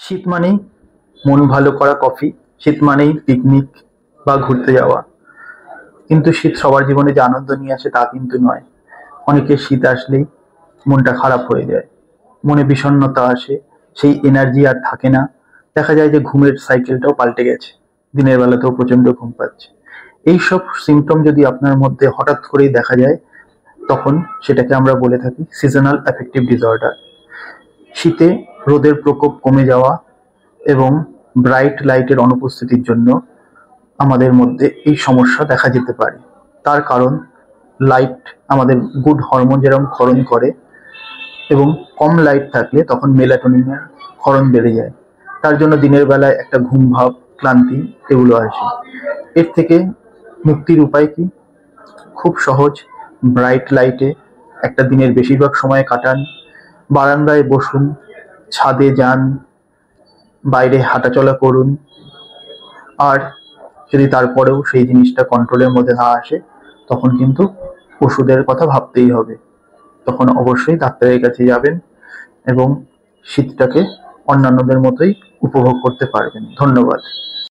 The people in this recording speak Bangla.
শীত মানেই মন ভালো করা কফি, শীত মানেই পিকনিক বা ঘুরতে যাওয়া। কিন্তু শীত সবার জীবনে যে আনন্দ নিয়ে আসে তা কিন্তু নয়। অনেকের শীত আসলেই মনটা খারাপ হয়ে যায়, মনে বিষণ্ণতা আসে, সেই এনার্জি আর থাকে না। দেখা যায় যে ঘুমের সাইকেলটাও পাল্টে গেছে, দিনের বেলাতেও প্রচন্ড ঘুম পাচ্ছে। এইসব সিমটম যদি আপনার মধ্যে হঠাৎ করেই দেখা যায়, তখন সেটাকে আমরা বলে থাকি সিজনাল অ্যাফেক্টিভ ডিসঅর্ডার। শীতে রোদের প্রকোপ কমে যাওয়া এবং ব্রাইট লাইটের অনুপস্থিতির জন্য আমাদের মধ্যে এই সমস্যা দেখা যেতে পারে। তার কারণ, লাইট আমাদের গুড হরমোন যেরকম ক্ষরণ করে, এবং কম লাইট থাকলে তখন মেলাটোনিনের ক্ষরণ বেড়ে যায়। তার জন্য দিনের বেলায় একটা ঘুম ভাব, ক্লান্তি এগুলো আসে। এর থেকে মুক্তির উপায় কি? খুব সহজ। ব্রাইট লাইটে একটা দিনের বেশিরভাগ সময় কাটান, বারান্দায় বসুন, ছাদে যান, বাইরে হাঁটাচলা করুন। আর যদি তারপরেও সেই জিনিসটা কন্ট্রোলের মধ্যে না আসে, তখন কিন্তু ওষুধের কথা ভাবতেই হবে। তখন অবশ্যই ডাক্তারের কাছে যাবেন এবং শীতটাকে অন্যান্যদের মতোই উপভোগ করতে পারবেন। ধন্যবাদ।